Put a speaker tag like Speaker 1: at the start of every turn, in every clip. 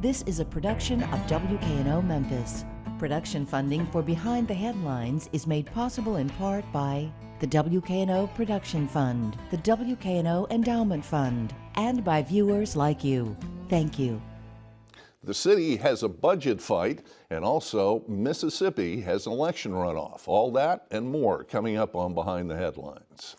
Speaker 1: This is a production of WKNO Memphis. Production funding for Behind the Headlines is made possible in part by the WKNO Production Fund, the WKNO Endowment Fund, and by viewers like you. Thank you.
Speaker 2: The city has a budget fight, and also Mississippi has an election runoff. All that and more coming up on Behind the Headlines.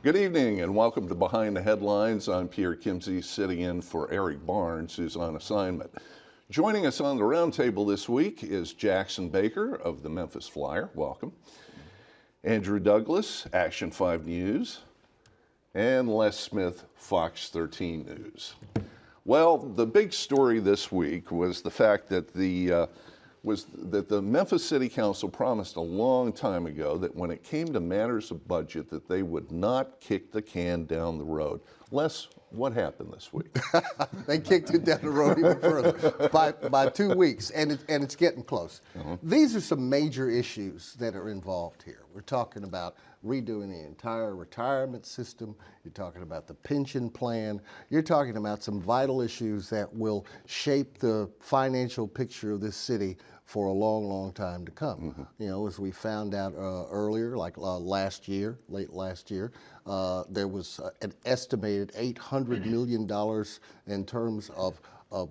Speaker 2: Good evening and welcome to Behind the Headlines. I'm Pierre Kimsey, sitting in for Eric Barnes, who's on assignment. Joining us on the roundtable this week is Jackson Baker of the Memphis Flyer. Welcome. Andrew Douglas, Action 5 News, and Les Smith, Fox 13 News. Well, the big story this week was the fact that the Memphis City Council promised a long time ago that when it came to matters of budget that they would not kick the can down the road. Les, what happened this week?
Speaker 3: They kicked it down the road even further by 2 weeks, and it's getting close. These are some major issues that are involved here. We're talking about redoing the entire retirement system. You're talking about the pension plan. You're talking about some vital issues that will shape the financial picture of this city for a long, long time to come. You know, as we found out earlier, like late last year, there was an estimated $800 million in terms of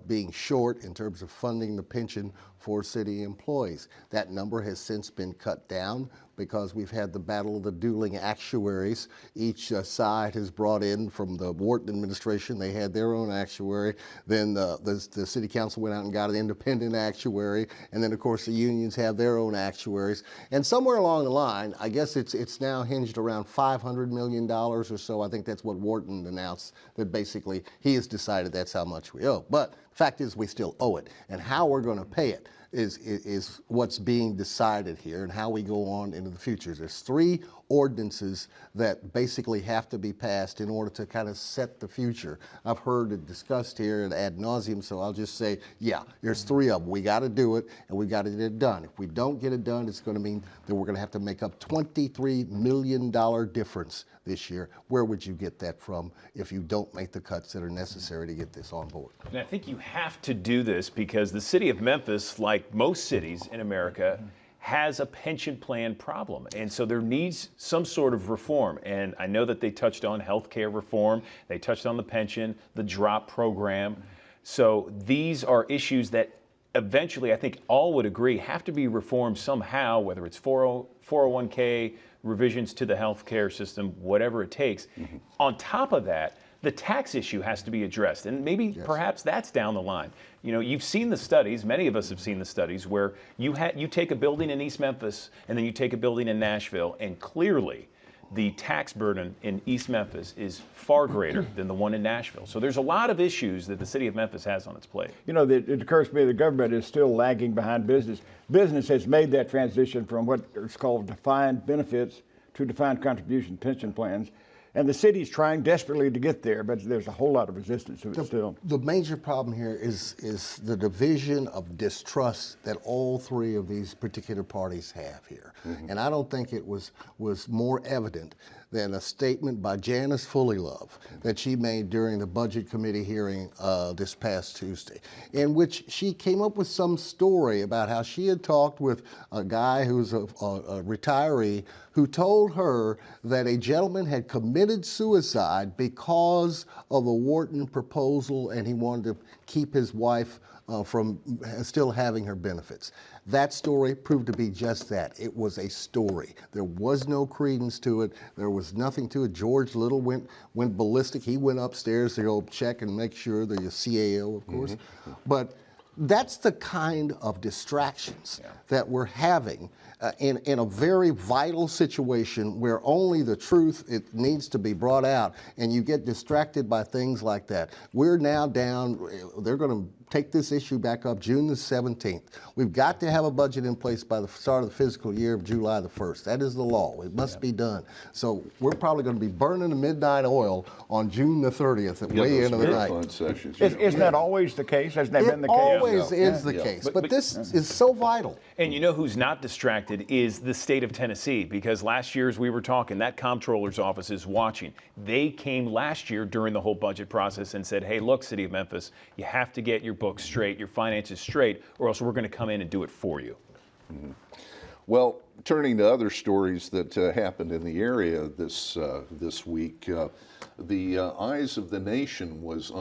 Speaker 3: being short in terms of funding the pension for city employees. That number has since been cut down because we've had the battle of the dueling actuaries. Each side has brought in from the Wharton administration, they had their own actuary. Then the city council went out and got an independent actuary. And then of course the unions have their own actuaries. And somewhere along the line, I guess it's now hinged around $500 million or so. I think that's what Wharton announced, that basically he has decided that's how much we owe. But the fact is we still owe it. And how we're going to pay it is what's being decided here, and how we go on into the future. There's 3 ordinances that basically have to be passed in order to kind of set the future. I've heard it discussed here ad nauseum, so I'll just say, yeah, there's 3 of them. We got to do it, and we got to get it done. If we don't get it done, it's going to mean that we're going to have to make up $23 million difference this year. Where would you get that from if you don't make the cuts that are necessary to get this on board?
Speaker 4: And I think you have to do this because the city of Memphis, like most cities in America, has a pension plan problem. And so there needs some sort of reform. And I know that they touched on healthcare reform. They touched on the pension, the DROP program. So these are issues that eventually, I think all would agree, have to be reformed somehow, whether it's 401k, revisions to the healthcare system, whatever it takes. On top of that, the tax issue has to be addressed, and maybe perhaps that's down the line. You know, you've seen the studies, many of us have seen the studies, where you take a building in East Memphis and then you take a building in Nashville, and clearly the tax burden in East Memphis is far greater than the one in Nashville. So there's a lot of issues that the city of Memphis has on its plate.
Speaker 5: You know, it occurs to me the government is still lagging behind business. Business has made that transition from what is called defined benefits to defined contribution pension plans. And the city's trying desperately to get there, but there's a whole lot of resistance to it still.
Speaker 3: The major problem here is the division of distrust that all 3 of these particular parties have here. And I don't think it was more evident than a statement by Janice Fullilove that she made during the Budget Committee hearing this past Tuesday, in which she came up with some story about how she had talked with a guy who's a retiree who told her that a gentleman had committed suicide because of a Wharton proposal, and he wanted to keep his wife from still having her benefits. That story proved to be just that. It was a story. There was no credence to it. There was nothing to it. George Little went ballistic. He went upstairs to go check and make sure, the CAO, of course. But That's the kind of distractions that we're having in a very vital situation where only the truth it needs to be brought out, and you get distracted by things like that. We're now down. They're going to take this issue back up June the 17th. We've got to have a budget in place by the start of the fiscal year of July the 1st. That is the law. It must be done. So we're probably going to be burning the midnight oil on June the 30th at way into the night.
Speaker 2: Fund sessions.
Speaker 5: Isn't that always the case? Hasn't that been the
Speaker 3: It
Speaker 5: case?
Speaker 3: always is the case, but this is so vital.
Speaker 4: And you know who's not distracted is the state of Tennessee, because last year, as we were talking, that comptroller's office is watching. They came last year during the whole budget process and said, hey, look, City of Memphis, you have to get your books straight, your finances straight, or else we're going to come in and do it for you.
Speaker 2: Mm-hmm. Well, turning to other stories that happened in the area this week, the eyes of the nation was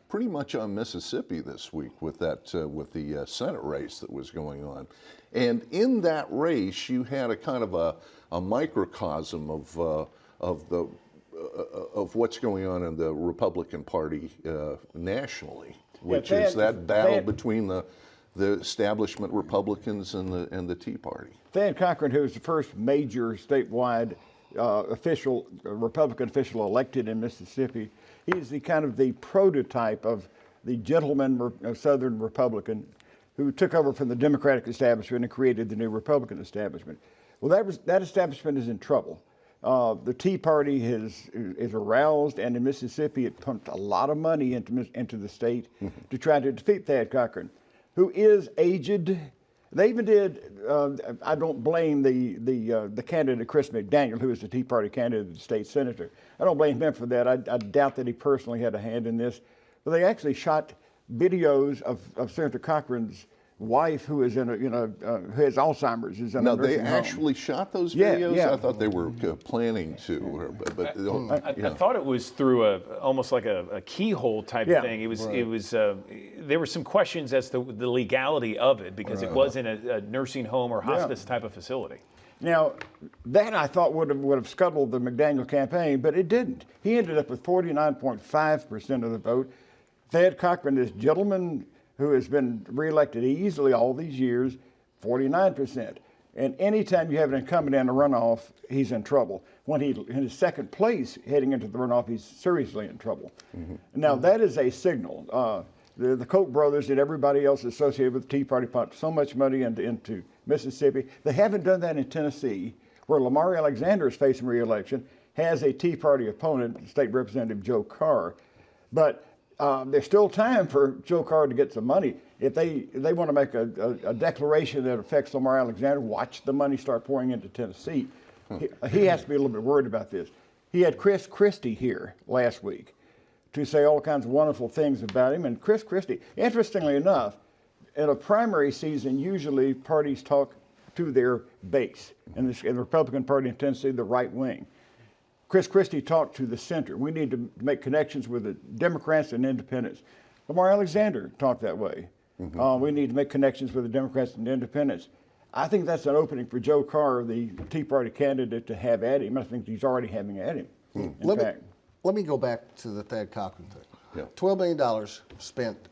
Speaker 2: pretty much on Mississippi this week with the Senate race that was going on, and in that race you had a kind of a microcosm of what's going on in the Republican Party nationally, which is that battle between the establishment Republicans and the Tea Party.
Speaker 5: Thad Cochran, who was the first major statewide Republican official elected in Mississippi, he's the kind of the prototype of the gentleman Southern Republican who took over from the Democratic establishment and created the new Republican establishment. Well, that establishment is in trouble. The Tea Party is aroused, and in Mississippi it pumped a lot of money into the state to try to defeat Thad Cochran, who is aged. They even did. I don't blame the candidate Chris McDaniel, who is the Tea Party candidate, the state senator. I don't blame him for that. I doubt that he personally had a hand in this. But they actually shot videos of Senator Cochran's wife, who is who has Alzheimer's, is in a nursing home.
Speaker 2: They actually shot those videos?
Speaker 5: Yeah.
Speaker 2: I thought they were planning to, but
Speaker 4: I thought it was through almost like a keyhole type of thing. It was there were some questions as to the legality of it, because it was in a nursing home or hospice type of facility.
Speaker 5: Now, that I thought would have scuttled the McDaniel campaign, but it didn't. He ended up with 49.5% of the vote. Thad Cochran, this gentleman who has been reelected easily all these years, 49%. And anytime you have an incumbent in a runoff, he's in trouble. When in his second place heading into the runoff, he's seriously in trouble. Now, that is a signal. The Koch brothers and everybody else associated with the Tea Party pumped so much money into Mississippi. They haven't done that in Tennessee, where Lamar Alexander is facing re-election, has a Tea Party opponent, State Representative Joe Carr. But there's still time for Joe Carr to get some money. If they want to make a declaration that affects Lamar Alexander, watch the money start pouring into Tennessee. He has to be a little bit worried about this. He had Chris Christie here last week to say all kinds of wonderful things about him. And Chris Christie, interestingly enough, in a primary season, usually parties talk to their base. In the Republican Party in Tennessee, the right wing. Chris Christie talked to the center. We need to make connections with the Democrats and independents. Lamar Alexander talked that way. We need to make connections with the Democrats and independents. I think that's an opening for Joe Carr, the Tea Party candidate, to have at him. I think he's already having at him.
Speaker 3: Let me go back to the Thad Cochran thing.
Speaker 2: Yeah.
Speaker 3: $12 million spent,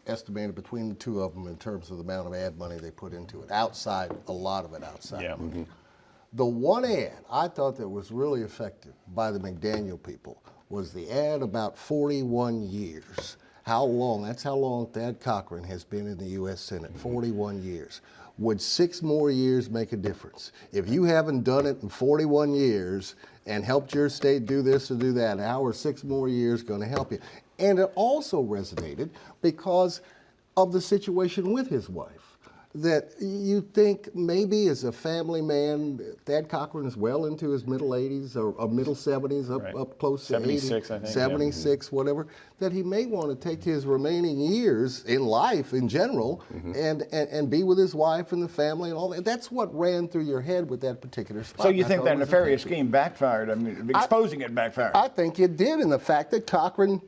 Speaker 3: estimated between the two of them in terms of the amount of ad money they put into it. Outside, a lot of it outside.
Speaker 4: Yeah.
Speaker 3: The one ad I thought that was really effective by the McDaniel people was the ad about 41 years. How long? That's how long Thad Cochran has been in the U.S. Senate, 41 years. Would 6 more years make a difference? If you haven't done it in 41 years and helped your state do this or do that, how are 6 more years going to help you? And it also resonated because of the situation with his wife. That you think maybe as a family man, Thad Cochran is well into his middle 80s or middle 70s, up close to
Speaker 4: 76,
Speaker 3: 80,
Speaker 4: I think.
Speaker 3: 76, whatever, that he may want to take his remaining years in life in general and be with his wife and the family and all that. That's what ran through your head with that particular spot.
Speaker 5: So you think that nefarious scheme backfired? I mean, exposing it backfired.
Speaker 3: I think it did, in the fact that Cochran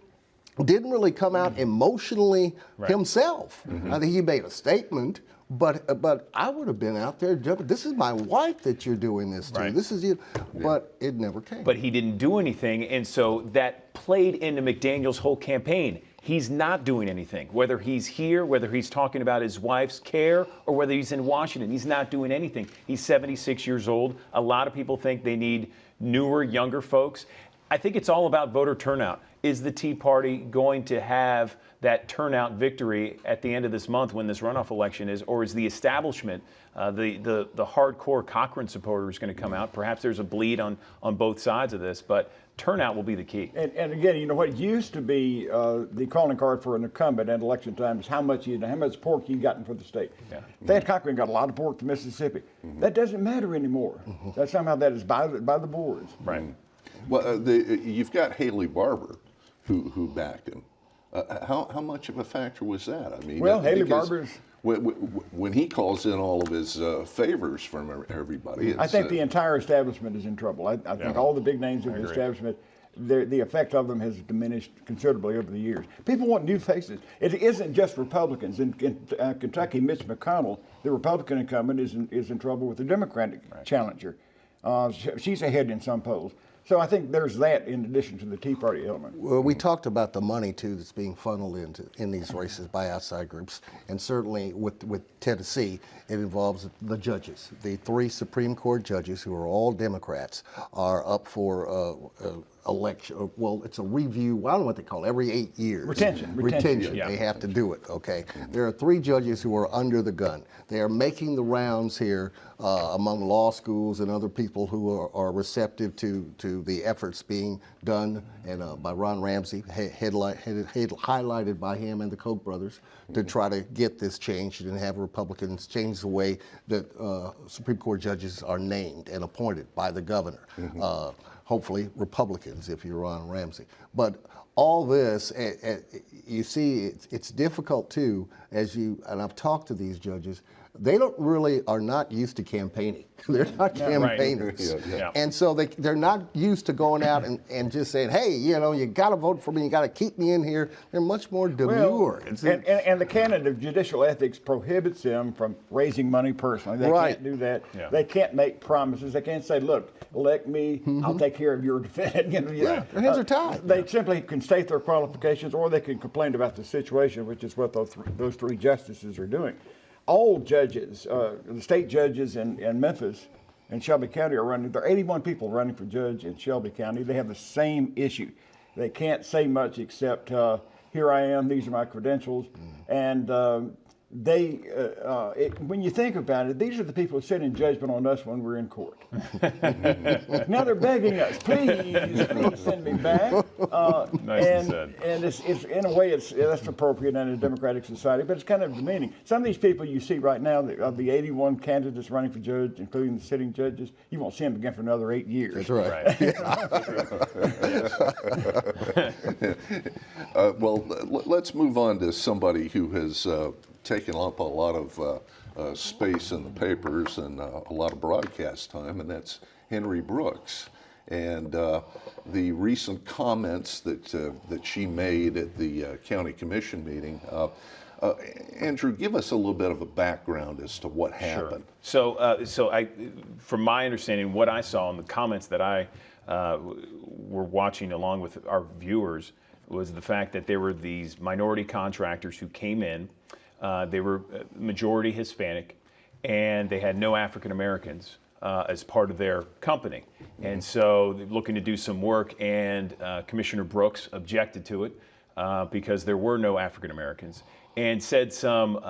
Speaker 3: didn't really come out emotionally himself. I think he made a statement. But I would have been out there jumping. This is my wife that you're doing this to. This is you. But it never came.
Speaker 4: But he didn't do anything, and so that played into McDaniel's whole campaign. He's not doing anything. Whether he's here, whether he's talking about his wife's care, or whether he's in Washington, he's not doing anything. He's 76 years old. A lot of people think they need newer, younger folks. I think it's all about voter turnout. Is the Tea Party going to have that turnout victory at the end of this month when this runoff election is, or is the establishment, the hardcore Cochran supporters going to come out? Perhaps there's a bleed on both sides of this, but turnout will be the key.
Speaker 5: And again, you know, what used to be the calling card for an incumbent at election time is how much pork you gotten for the state.
Speaker 4: Yeah.
Speaker 5: Thad Cochran got a lot of pork to Mississippi. That doesn't matter anymore. That somehow that is by the boards.
Speaker 4: Right.
Speaker 2: Well, you've got Haley Barbour, who backed him. How much of a factor was that? I mean,
Speaker 5: Well, Haley
Speaker 2: because
Speaker 5: Barbour's.
Speaker 2: when he calls in all of his favors from everybody,
Speaker 5: I think the entire establishment is in trouble. I think all the big names of the establishment, the effect of them has diminished considerably over the years. People want new faces. It isn't just Republicans. In Kentucky, Mitch McConnell, the Republican incumbent, is in trouble with the Democratic challenger. She's ahead in some polls. So I think there's that in addition to the Tea Party element.
Speaker 3: Well, we talked about the money too that's being funneled in these races by outside groups, and certainly with Tennessee, it involves the judges. The 3 Supreme Court judges, who are all Democrats, are up for election. Well, it's a review. I don't know what they call it. Every 8 years. Retention.
Speaker 4: Yeah.
Speaker 3: They have to do it. Okay. There are 3 judges who are under the gun. They are making the rounds here among law schools and other people who are receptive to the efforts being done and by Ron Ramsey, highlighted by him and the Koch brothers, to try to get this changed and have Republicans change the way that Supreme Court judges are named and appointed by the governor. Hopefully Republicans, if you're Ron Ramsey. But all this, you see, it's difficult too, and I've talked to these judges, they are not used to campaigning. They're not campaigners.
Speaker 4: Yeah.
Speaker 3: And so they're not used to going out and just saying, hey, you got to vote for me, you got to keep me in here. They're much more demure.
Speaker 5: And the canon of judicial ethics prohibits them from raising money personally. They can't do that. Yeah. They can't make promises. They can't say, look, elect me, I'll take care of your defense.
Speaker 3: Their hands are tied.
Speaker 5: They simply can state their qualifications, or they can complain about the situation, which is what those 3 justices are doing. All judges, the state judges in Memphis and Shelby County are running. There are 81 people running for judge in Shelby County. They have the same issue. They can't say much except, here I am, these are my credentials. And when you think about it, these are the people who sit in judgment on us when we're in court. Now they're begging us, please send me back.
Speaker 4: Nicely said.
Speaker 5: And it's in a way, that's appropriate in a democratic society, but it's kind of demeaning. Some of these people you see right now, of the 81 candidates running for judge, including the sitting judges, you won't see them again for another 8 years.
Speaker 3: That's right.
Speaker 2: Well, let's move on to somebody who has taken up a lot of space in the papers and a lot of broadcast time, and that's Henry Brooks. And the recent comments that she made at the county commission meeting. Andrew, give us a little bit of a background as to what happened.
Speaker 4: Sure. So from my understanding, what I saw in the comments that I were watching along with our viewers was the fact that there were these minority contractors who came in. They were majority Hispanic, and they had no African Americans as part of their company. And so they're looking to do some work, and Commissioner Brooks objected to it because there were no African Americans, and said some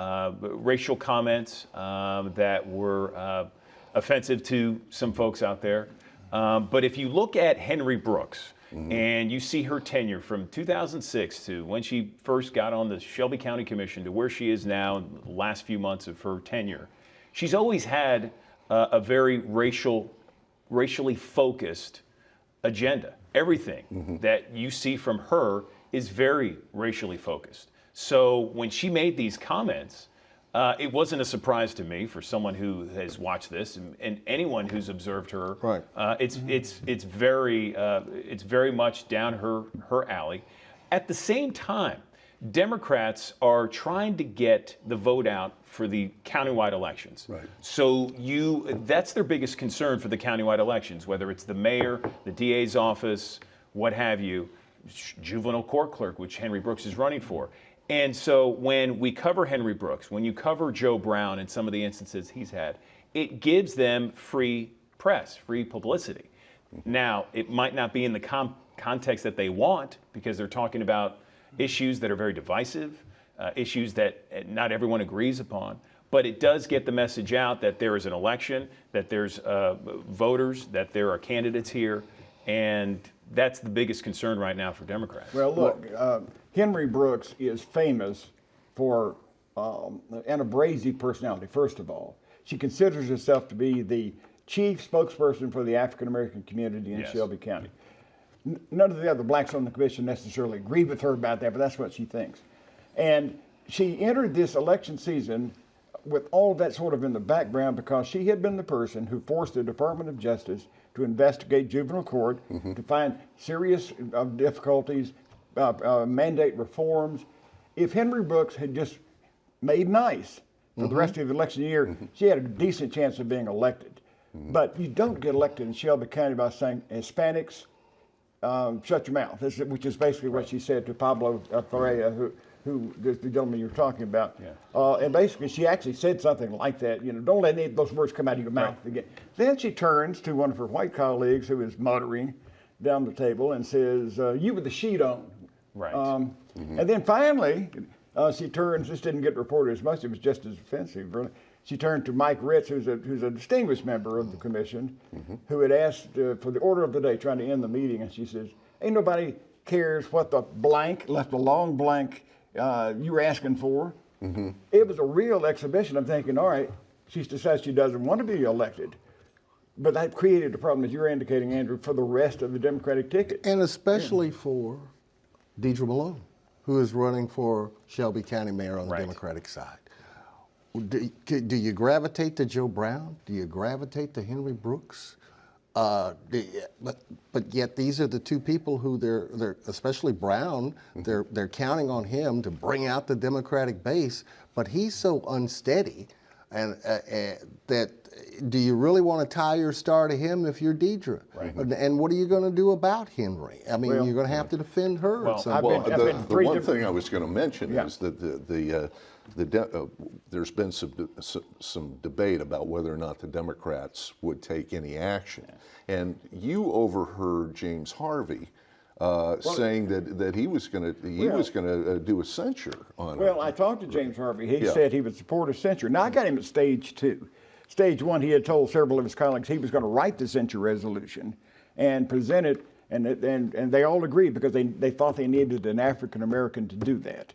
Speaker 4: racial comments that were offensive to some folks out there. But if you look at Henry Brooks, and you see her tenure from 2006 to when she first got on the Shelby County Commission to where she is now in the last few months of her tenure, she's always had a very racially focused agenda. Everything that you see from her is very racially focused. So when she made these comments, it wasn't a surprise to me, for someone who has watched this and anyone who's observed her.
Speaker 3: Right.
Speaker 4: It's very much down her alley. At the same time, Democrats are trying to get the vote out for the countywide elections.
Speaker 2: Right.
Speaker 4: So that's their biggest concern for the countywide elections, whether it's the mayor, the DA's office, what have you. juvenile court clerk, which Henry Brooks is running for. And so when we cover Henry Brooks, when you cover Joe Brown and some of the instances he's had, it gives them free press, free publicity. Now, it might not be in the context that they want, because they're talking about issues that are very divisive, issues that not everyone agrees upon. But it does get the message out that there is an election, that there's voters, that there are candidates here, and that's the biggest concern right now for Democrats.
Speaker 5: Well, look, Henry Brooks is famous for an abrasive personality, first of all. She considers herself to be the chief spokesperson for the African American community in
Speaker 4: Yes.
Speaker 5: Shelby County. None of the other blacks on the commission necessarily agree with her about that, but that's what she thinks. And she entered this election season with all of that sort of in the background because she had been the person who forced the Department of Justice to investigate juvenile court, to find serious difficulties, mandate reforms. If Henry Brooks had just made nice for the rest of the election year, she had a decent chance of being elected. But you don't get elected in Shelby County by saying Hispanics, shut your mouth, which is basically what she said to Pablo Ferreira, who the gentleman you're talking about.
Speaker 4: Yeah.
Speaker 5: And basically, she actually said something like that, don't let any of those words come out of your mouth again. Then she turns to one of her white colleagues who is muttering down the table and says, you with the sheet on.
Speaker 4: Right.
Speaker 5: And then finally, she turns, this didn't get reported as much, it was just as offensive, really. She turned to Mike Ritz, who's a distinguished member of the commission, who had asked for the order of the day, trying to end the meeting, and she says, ain't nobody cares what the blank, left a long blank, you were asking for. It was a real exhibition. I'm thinking, all right, she decides she doesn't want to be elected. But that created a problem, as you're indicating, Andrew, for the rest of the Democratic ticket.
Speaker 3: And especially for Deidre Malone, who is running for Shelby County Mayor on the Democratic side. Do you gravitate to Joe Brown? Do you gravitate to Henry Brooks? But yet these are the two people who they're especially Brown, they're counting on him to bring out the Democratic base, but he's so unsteady, and that do you really want to tie your star to him if you're Deidre?
Speaker 2: Right.
Speaker 3: And what are you going to do about Henry? I mean, you're going to have to defend her.
Speaker 4: Well,
Speaker 3: at some
Speaker 5: I've
Speaker 3: point.
Speaker 5: been-
Speaker 2: The
Speaker 5: three
Speaker 2: one
Speaker 5: different-
Speaker 2: thing I was going to mention
Speaker 5: Yeah.
Speaker 2: is that there's been some debate about whether or not the Democrats would take any action, and you overheard James Harvey saying that he was going to do a censure on it.
Speaker 5: Well, I talked to James Harvey. He said he would support a censure. Now, I got him at stage 2. Stage 1, he had told several of his colleagues he was going to write the censure resolution and present it, and they all agreed because they thought they needed an African American to do that.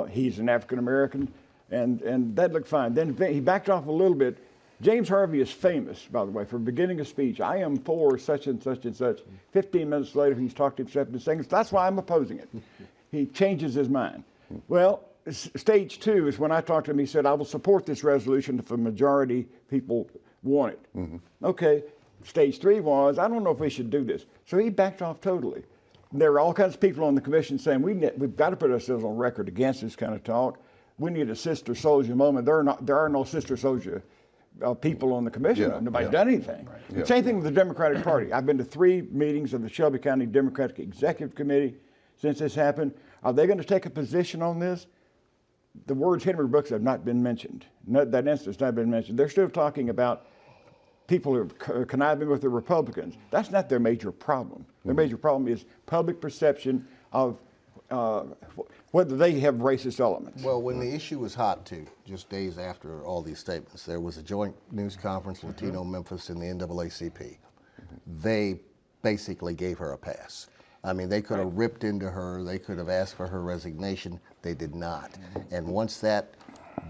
Speaker 5: He's an African American, and that looked fine. Then he backed off a little bit. James Harvey is famous, by the way, for beginning a speech. I am for such and such and such. 15 minutes later, he's talked himself into saying, that's why I'm opposing it. He changes his mind. Well, stage 2 is when I talked to him, he said, I will support this resolution if the majority people want it. Okay, stage 3 was, I don't know if we should do this. So he backed off totally. There were all kinds of people on the commission saying, we've got to put ourselves on record against this kind of talk. We need a sister soldier moment. There are no sister soldier people on the commission. Nobody's done anything. Same thing with the Democratic Party. I've been to 3 meetings of the Shelby County Democratic Executive Committee since this happened. Are they going to take a position on this? The words Henry Brooks have not been mentioned. That instance has not been mentioned. They're still talking about people who are conniving with the Republicans. That's not their major problem. Their major problem is public perception of whether they have racist elements.
Speaker 3: Well, when the issue was hot, too, just days after all these statements, there was a joint news conference, Latino Memphis and the NAACP. They basically gave her a pass. I mean, they could have ripped into her. They could have asked for her resignation. They did not. And once that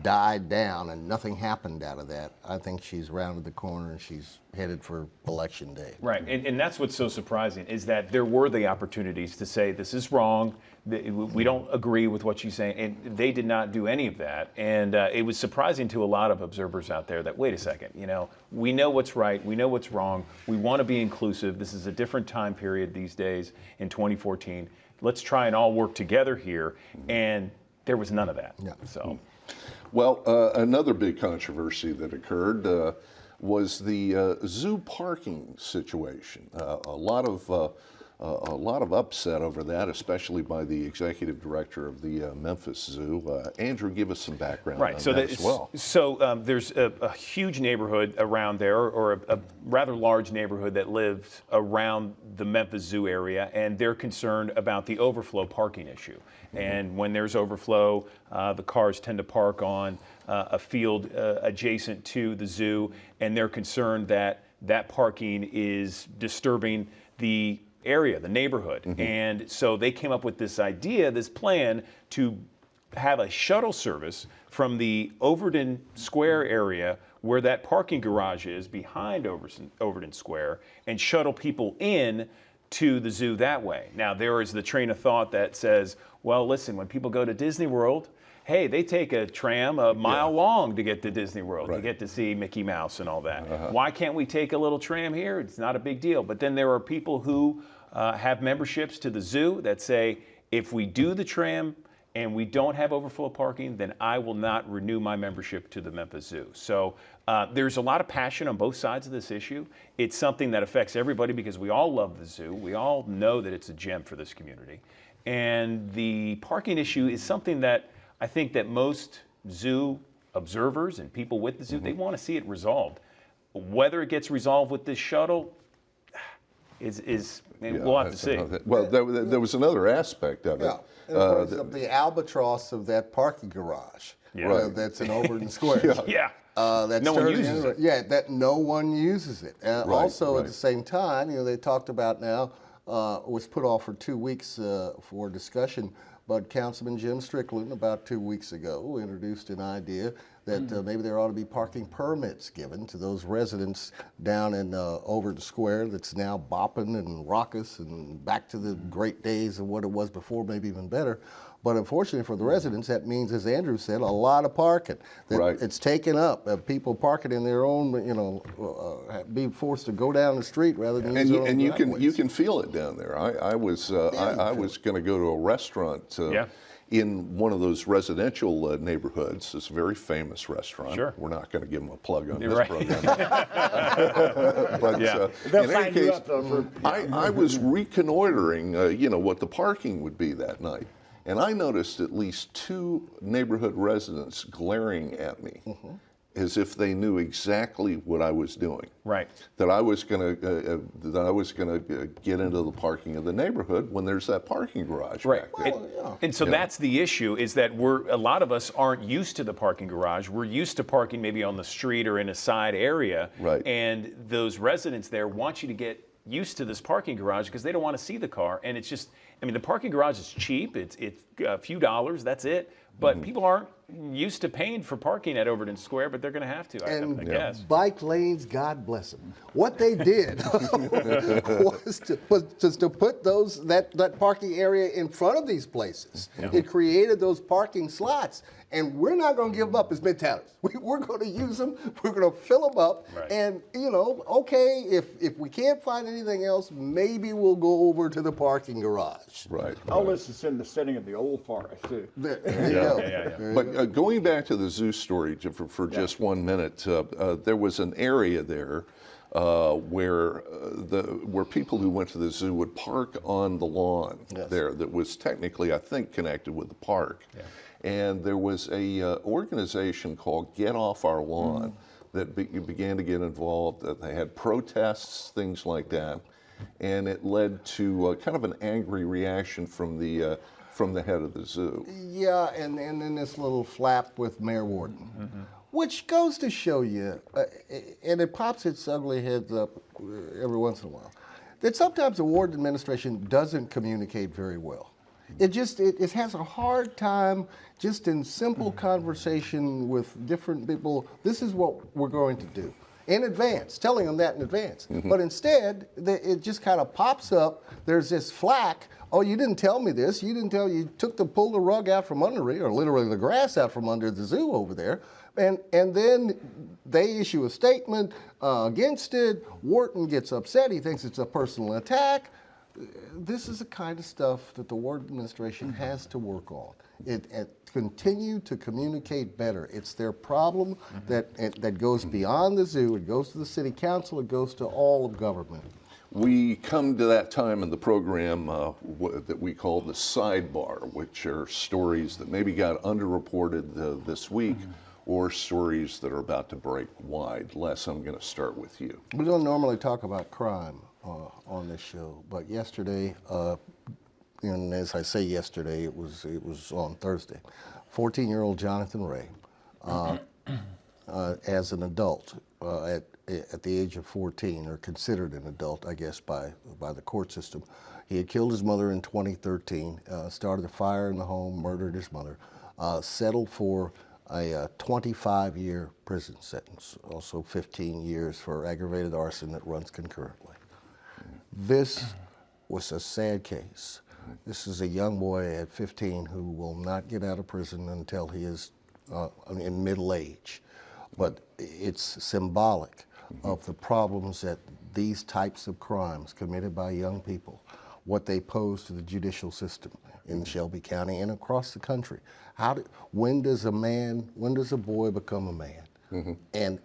Speaker 3: died down and nothing happened out of that, I think she's rounded the corner and she's headed for election day.
Speaker 4: Right, and that's what's so surprising is that there were the opportunities to say this is wrong, we don't agree with what she's saying, and they did not do any of that. And it was surprising to a lot of observers out there that, wait a second, we know what's right, we know what's wrong, we want to be inclusive, this is a different time period these days in 2014, let's try and all work together here, and there was none of that.
Speaker 3: Yeah.
Speaker 4: So.
Speaker 2: Well, another big controversy that occurred was the zoo parking situation. A lot of a lot of upset over that, especially by the executive director of the Memphis Zoo. Andrew, give us some background on
Speaker 4: So
Speaker 2: that as well.
Speaker 4: There's a huge neighborhood around there, or a rather large neighborhood that lives around the Memphis Zoo area, and they're concerned about the overflow parking issue. And when there's overflow, the cars tend to park on a field adjacent to the zoo, and they're concerned that that parking is disturbing the area, the neighborhood. And so they came up with this idea, this plan to have a shuttle service from the Overton Square area where that parking garage is behind Overton Square and shuttle people in to the zoo that way. Now, there is the train of thought that says, well, listen, when people go to Disney World, hey, they take a tram a mile long to get to Disney World, to get to see Mickey Mouse and all that. Why can't we take a little tram here? It's not a big deal. But then there are people who have memberships to the zoo that say, if we do the tram and we don't have overflow parking, then I will not renew my membership to the Memphis Zoo. So there's a lot of passion on both sides of this issue. It's something that affects everybody because we all love the zoo. We all know that it's a gem for this community. And the parking issue is something that I think that most zoo observers and people with the zoo, they want to see it resolved. Whether it gets resolved with this shuttle we'll have to see.
Speaker 2: Well, there was another aspect of it.
Speaker 3: Yeah, and it brings up the albatross of that parking garage. That's in Overton Square. That's
Speaker 4: no one uses it.
Speaker 3: Yeah, that no one uses it. Also, at the same time, they talked about now, was put off for 2 weeks for discussion, but Councilman Jim Strickland, about 2 weeks ago, introduced an idea that maybe there ought to be parking permits given to those residents down in Overton Square that's now bopping and raucous and back to the great days of what it was before, maybe even better. But unfortunately for the residents, that means, as Andrew said, a lot of parking. It's taken up. People parking in their own, being forced to go down the street rather than use their own driveways.
Speaker 2: you can feel it down there. I was going to go to a restaurant in one of those residential neighborhoods. It's a very famous restaurant.
Speaker 4: Sure.
Speaker 2: We're not going to give them a plug on this
Speaker 4: right.
Speaker 2: program. But
Speaker 5: They'll
Speaker 2: in any
Speaker 5: sign you
Speaker 2: case,
Speaker 5: up, though,
Speaker 2: I was reconnoitering, what the parking would be that night. And I noticed at least 2 neighborhood residents glaring at me as if they knew exactly what I was doing.
Speaker 4: Right.
Speaker 2: That I was going to get into the parking of the neighborhood when there's that parking garage back there.
Speaker 4: And so that's the issue, is that a lot of us aren't used to the parking garage. We're used to parking maybe on the street or in a side area.
Speaker 2: Right.
Speaker 4: And those residents there want you to get used to this parking garage because they don't want to see the car. And it's just, the parking garage is cheap. It's a few dollars, that's it. But people aren't used to paying for parking at Overton Square, but they're going to have to, I guess.
Speaker 3: Bike lanes, God bless them. What they did was to put that parking area in front of these places. It created those parking slots. And we're not going to give them up as mid-towners. We're going to use them. We're going to fill them up.
Speaker 4: Right.
Speaker 3: And, okay, if we can't find anything else, maybe we'll go over to the parking garage.
Speaker 2: Right.
Speaker 5: All this is in the setting of the old forest, too.
Speaker 3: There you go.
Speaker 2: But going back to the zoo story for just 1 minute, there was an area there where people who went to the zoo would park on the lawn there that was technically, I think, connected with the park. Yeah. And there was a organization called Get Off Our Lawn that began to get involved. They had protests, things like that, and it led to kind of an angry reaction from the head of the zoo. Yeah,
Speaker 3: and then this little flap with Mayor Warden, which goes to show you, and it pops its ugly heads up every once in a while, that sometimes the Warden administration doesn't communicate very well. It has a hard time just in simple conversation with different people. This is what we're going to do in advance, telling them that in advance. But instead, it just kind of pops up. There's this flack. Oh, you didn't tell me this. You pulled the rug out from under me, or literally the grass out from under the zoo over there. And then they issue a statement against it. Wharton gets upset. He thinks it's a personal attack. This is the kind of stuff that the Warden administration has to work on. Continue to communicate better. It's their problem that goes beyond the zoo. It goes to the city council. It goes to all of government.
Speaker 2: We come to that time in the program that we call the sidebar, which are stories that maybe got underreported this week or stories that are about to break wide. Les, I'm going to start with you.
Speaker 3: We don't normally talk about crime on this show, but yesterday, and as I say yesterday, it was on Thursday. 14-year-old Jonathan Ray, as an adult at the age of 14, or considered an adult, I guess, by the court system. He had killed his mother in 2013, started a fire in the home, murdered his mother, settled for a 25-year prison sentence, also 15 years for aggravated arson that runs concurrently. This was a sad case. This is a young boy at 15 who will not get out of prison until he is in middle age. But it's symbolic of the problems that these types of crimes committed by young people, what they pose to the judicial system in Shelby County and across the country. When does a boy become a man? And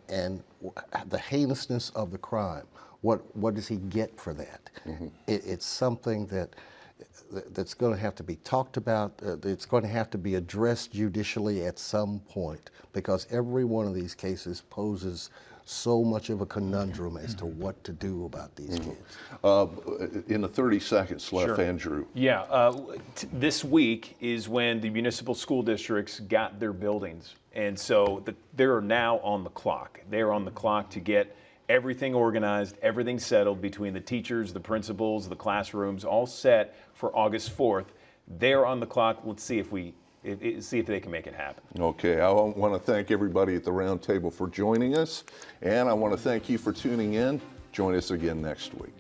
Speaker 3: the heinousness of the crime, what does he get for that? It's something that's going to have to be talked about. It's going to have to be addressed judicially at some point, because every one of these cases poses so much of a conundrum as to what to do about these kids. In the 30 seconds left, Andrew.
Speaker 4: Yeah, this week is when the municipal school districts got their buildings. And so they're now on the clock. They're on the clock to get everything organized, everything settled between the teachers, the principals, the classrooms, all set for August 4th. They're on the clock. Let's see if they can make it happen.
Speaker 2: Okay, I want to thank everybody at the round table for joining us, and I want to thank you for tuning in. Join us again next week.